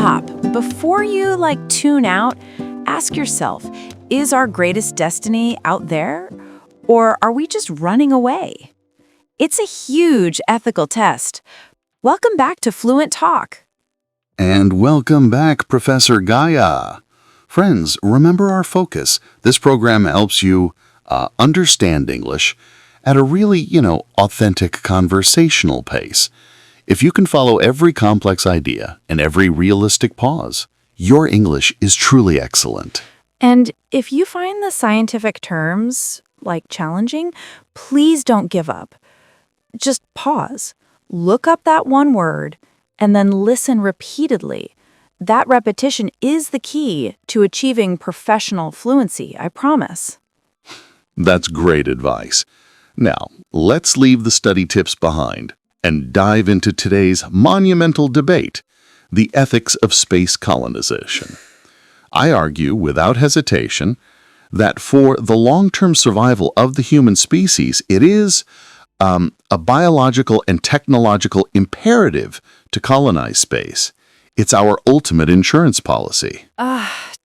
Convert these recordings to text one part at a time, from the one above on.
stop. Before you, tune out, ask yourself, is our greatest destiny out there? Or are we just running away? It's a huge ethical test. Welcome back to Fluent Talk. And welcome back, Professor Gaia. Friends, remember our focus. This program helps you understand English at a really, authentic conversational pace. If you can follow every complex idea and every realistic pause, your English is truly excellent. And if you find the scientific terms, challenging, please don't give up. Just pause, look up that one word, and then listen repeatedly. That repetition is the key to achieving professional fluency, I promise. That's great advice. Now, let's leave the study tips behind and dive into today's monumental debate, the ethics of space colonization. I argue without hesitation that for the long-term survival of the human species, it is a biological and technological imperative to colonize space. It's our ultimate insurance policy.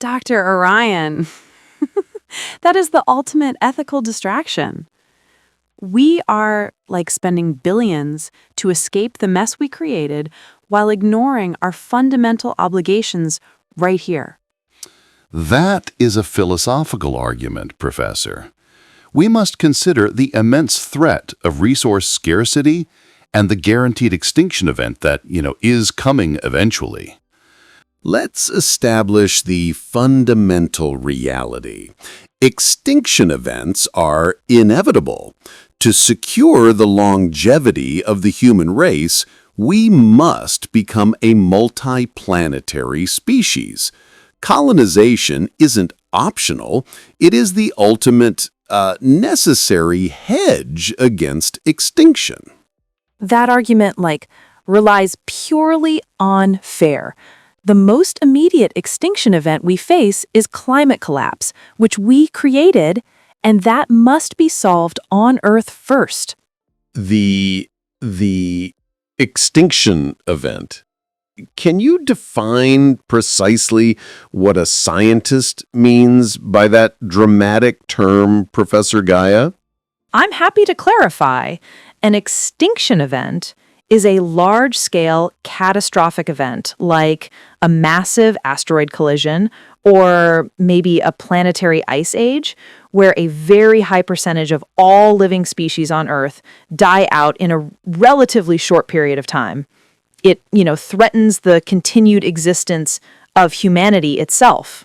Dr. Orion, that is the ultimate ethical distraction. We are spending billions to escape the mess we created while ignoring our fundamental obligations right here. That is a philosophical argument, Professor. We must consider the immense threat of resource scarcity and the guaranteed extinction event that, is coming eventually. Let's establish the fundamental reality. Extinction events are inevitable. To secure the longevity of the human race, we must become a multi-planetary species. Colonization isn't optional. It is the ultimate, necessary hedge against extinction. That argument, relies purely on fair. The most immediate extinction event we face is climate collapse, which we created, and that must be solved on Earth first. The extinction event. Can you define precisely what a scientist means by that dramatic term, Professor Gaia? I'm happy to clarify. An extinction event is a large-scale catastrophic event, like a massive asteroid collision or maybe a planetary ice age, where a very high percentage of all living species on Earth die out in a relatively short period of time. It, threatens the continued existence of humanity itself.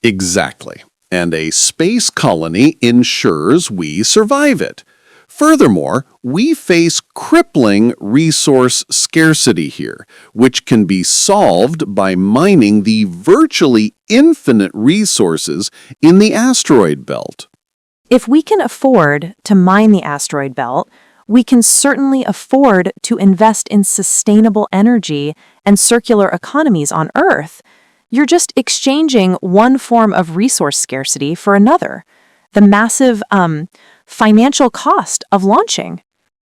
Exactly. And a space colony ensures we survive it. Furthermore, we face crippling resource scarcity here, which can be solved by mining the virtually infinite resources in the asteroid belt. If we can afford to mine the asteroid belt, we can certainly afford to invest in sustainable energy and circular economies on Earth. You're just exchanging one form of resource scarcity for another. The massive, financial cost of launching.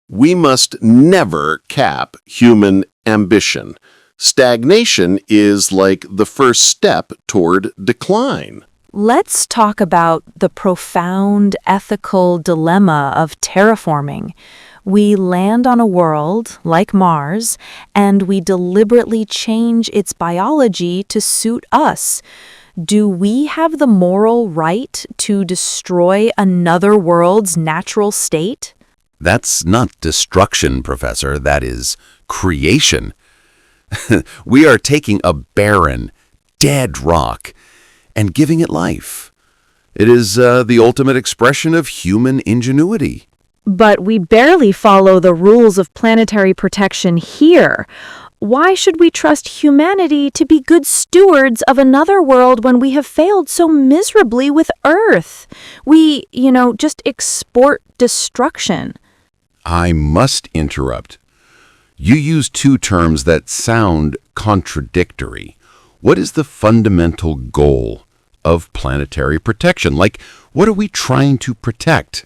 We must never cap human ambition. Stagnation is like the first step toward decline. Let's talk about the profound ethical dilemma of terraforming. We land on a world, like Mars, and we deliberately change its biology to suit us. Do we have the moral right to destroy another world's natural state? That's not destruction, Professor. That is creation. We are taking a barren, dead rock and giving it life. It is the ultimate expression of human ingenuity. But we barely follow the rules of planetary protection here. Why should we trust humanity to be good stewards of another world when we have failed so miserably with Earth? We, just export destruction. I must interrupt. You use two terms that sound contradictory. What is the fundamental goal of planetary protection? What are we trying to protect?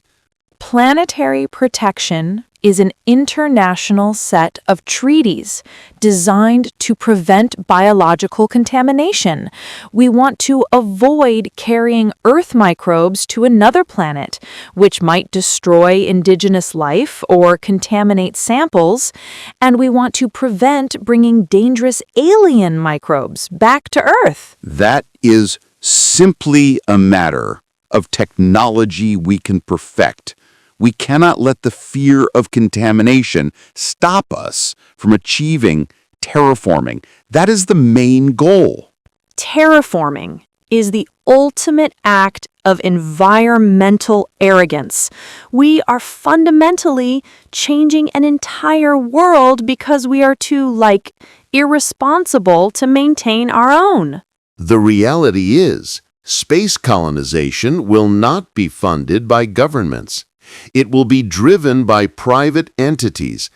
Planetary protection is an international set of treaties designed to prevent biological contamination. We want to avoid carrying Earth microbes to another planet, which might destroy indigenous life or contaminate samples, and we want to prevent bringing dangerous alien microbes back to Earth. That is simply a matter of technology we can perfect. We cannot let the fear of contamination stop us from achieving terraforming. That is the main goal. Terraforming is the ultimate act of environmental arrogance. We are fundamentally changing an entire world because we are too, irresponsible to maintain our own. The reality is, space colonization will not be funded by governments. It will be driven by private entities.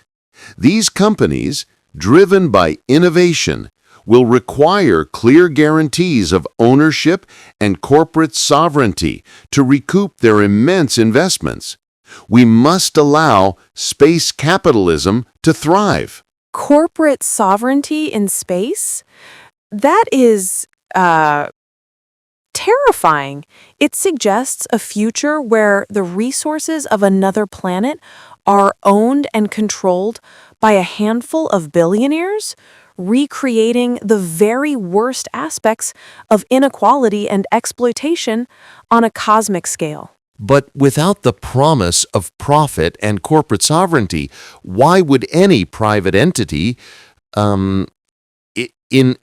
These companies, driven by innovation, will require clear guarantees of ownership and corporate sovereignty to recoup their immense investments. We must allow space capitalism to thrive. Corporate sovereignty in space? That is, terrifying. It suggests a future where the resources of another planet are owned and controlled by a handful of billionaires, recreating the very worst aspects of inequality and exploitation on a cosmic scale. But without the promise of profit and corporate sovereignty, why would any private entity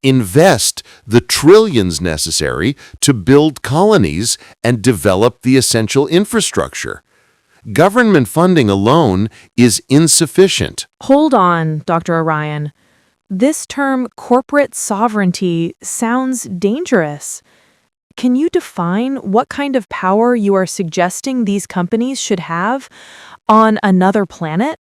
invest the trillions necessary to build colonies and develop the essential infrastructure? Government funding alone is insufficient. Hold on, Dr. Orion. This term corporate sovereignty sounds dangerous. Can you define what kind of power you are suggesting these companies should have on another planet?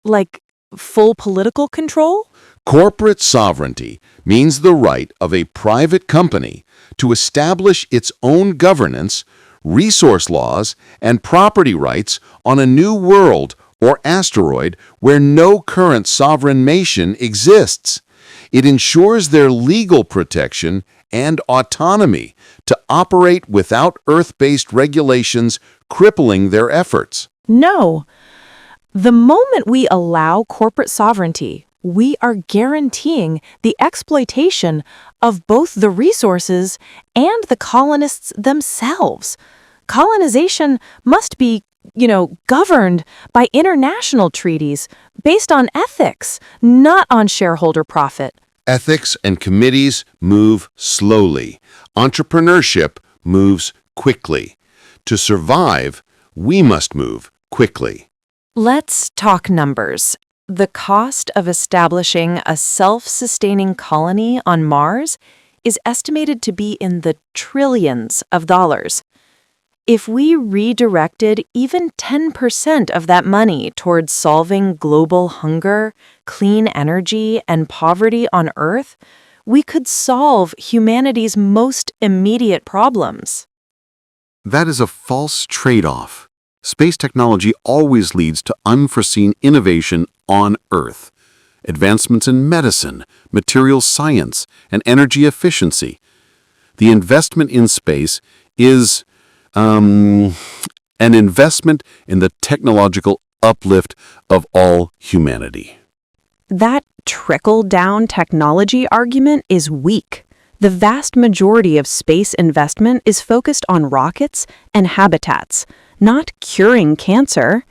Like full political control? Corporate sovereignty means the right of a private company to establish its own governance, resource laws, and property rights on a new world or asteroid where no current sovereign nation exists. It ensures their legal protection and autonomy to operate without Earth-based regulations crippling their efforts. No. The moment we allow corporate sovereignty, we are guaranteeing the exploitation of both the resources and the colonists themselves. Colonization must be, governed by international treaties based on ethics, not on shareholder profit. Ethics and committees move slowly. Entrepreneurship moves quickly. To survive, we must move quickly. Let's talk numbers. The cost of establishing a self-sustaining colony on Mars is estimated to be in the trillions of dollars. If we redirected even 10% of that money towards solving global hunger, clean energy, and poverty on Earth, we could solve humanity's most immediate problems. That is a false trade-off. Space technology always leads to unforeseen innovation on Earth. Advancements in medicine, material science, and energy efficiency. The investment in space is an investment in the technological uplift of all humanity. That trickle-down technology argument is weak. The vast majority of space investment is focused on rockets and habitats, not curing cancer.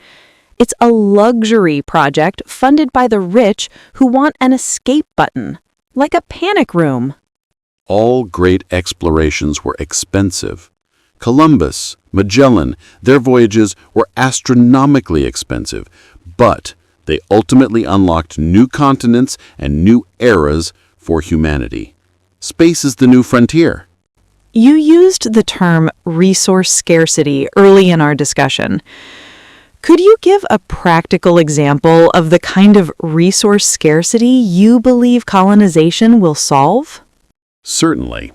It's a luxury project funded by the rich who want an escape button, like a panic room. All great explorations were expensive. Columbus, Magellan, their voyages were astronomically expensive, but they ultimately unlocked new continents and new eras for humanity. Space is the new frontier. You used the term resource scarcity early in our discussion. Could you give a practical example of the kind of resource scarcity you believe colonization will solve? Certainly.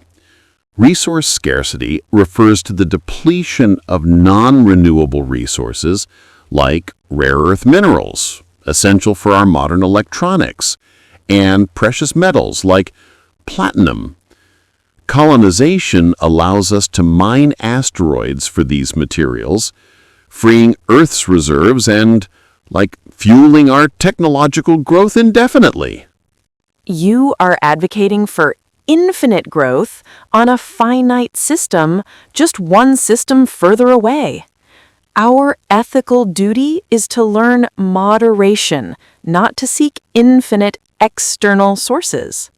Resource scarcity refers to the depletion of non-renewable resources like rare earth minerals, essential for our modern electronics, and precious metals like platinum. Colonization allows us to mine asteroids for these materials, freeing Earth's reserves and, fueling our technological growth indefinitely. You are advocating for infinite growth on a finite system, just one system further away. Our ethical duty is to learn moderation, not to seek infinite external sources.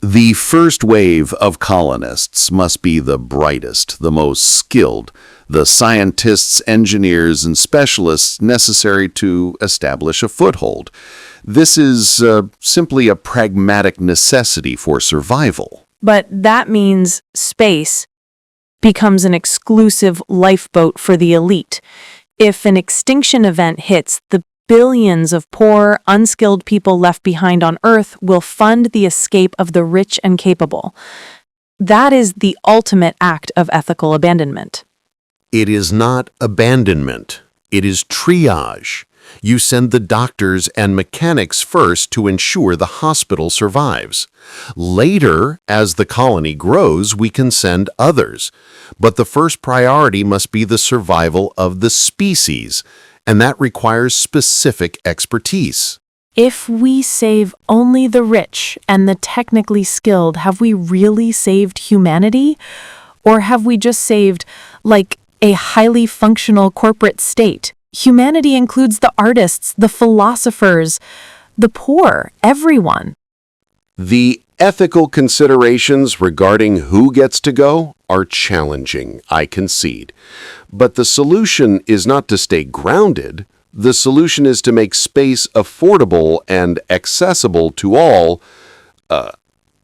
The first wave of colonists must be the brightest, the most skilled, the scientists, engineers, and specialists necessary to establish a foothold. This is simply a pragmatic necessity for survival. But that means space becomes an exclusive lifeboat for the elite. If an extinction event hits, the billions of poor, unskilled people left behind on Earth will fund the escape of the rich and capable. That is the ultimate act of ethical abandonment. It is not abandonment. It is triage. You send the doctors and mechanics first to ensure the hospital survives. Later, as the colony grows, we can send others. But the first priority must be the survival of the species, and that requires specific expertise. If we save only the rich and the technically skilled, have we really saved humanity? Or have we just saved, a highly functional corporate state? Humanity includes the artists, the philosophers, the poor, everyone. The ethical considerations regarding who gets to go are challenging, I concede. But the solution is not to stay grounded. The solution is to make space affordable and accessible to all,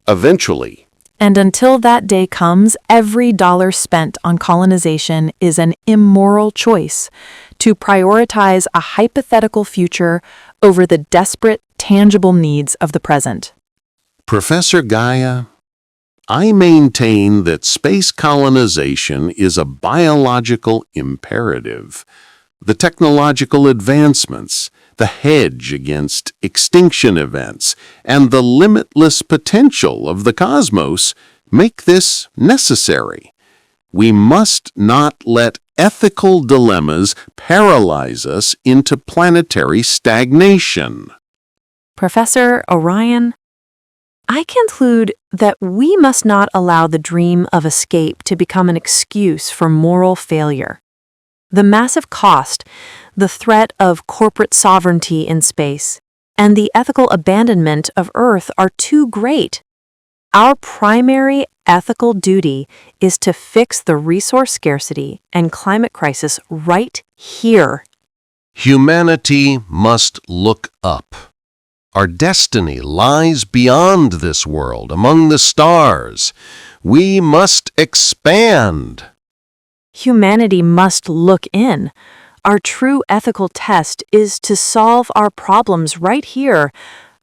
eventually. And until that day comes, every dollar spent on colonization is an immoral choice to prioritize a hypothetical future over the desperate, tangible needs of the present. Professor Gaia, I maintain that space colonization is a biological imperative. The technological advancements, the hedge against extinction events, and the limitless potential of the cosmos make this necessary. We must not let ethical dilemmas paralyze us into planetary stagnation. Professor Orion, I conclude that we must not allow the dream of escape to become an excuse for moral failure. The massive cost, the threat of corporate sovereignty in space, and the ethical abandonment of Earth are too great. Our primary ethical duty is to fix the resource scarcity and climate crisis right here. Humanity must look up. Our destiny lies beyond this world, among the stars. We must expand. Humanity must look in. Our true ethical test is to solve our problems right here,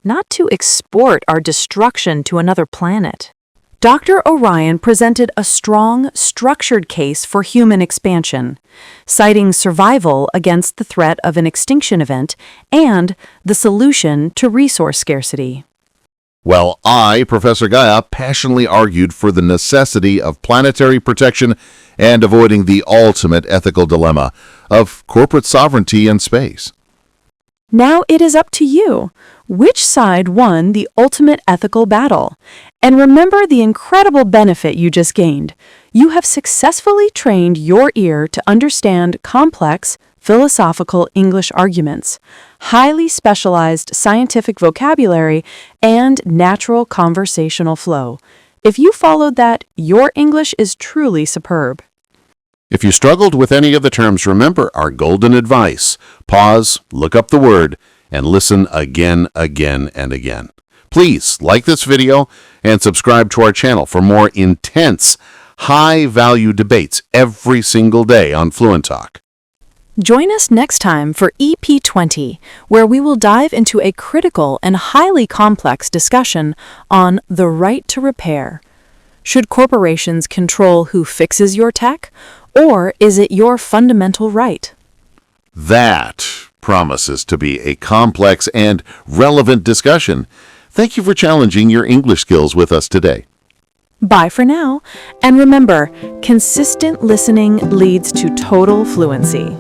not to export our destruction to another planet. Dr. Orion presented a strong, structured case for human expansion, citing survival against the threat of an extinction event and the solution to resource scarcity. Well, I, Professor Gaia, passionately argued for the necessity of planetary protection and avoiding the ultimate ethical dilemma of corporate sovereignty in space. Now it is up to you. Which side won the ultimate ethical battle? And remember the incredible benefit you just gained. You have successfully trained your ear to understand complex, philosophical English arguments, highly specialized scientific vocabulary, and natural conversational flow. If you followed that, your English is truly superb. If you struggled with any of the terms, remember our golden advice. Pause, look up the word, and listen again, and again. Please like this video and subscribe to our channel for more intense, high-value debates every single day on Fluent Talk. Join us next time for EP20, where we will dive into a critical and highly complex discussion on the right to repair. Should corporations control who fixes your tech, or is it your fundamental right? That promises to be a complex and relevant discussion. Thank you for challenging your English skills with us today. Bye for now. And remember, consistent listening leads to total fluency.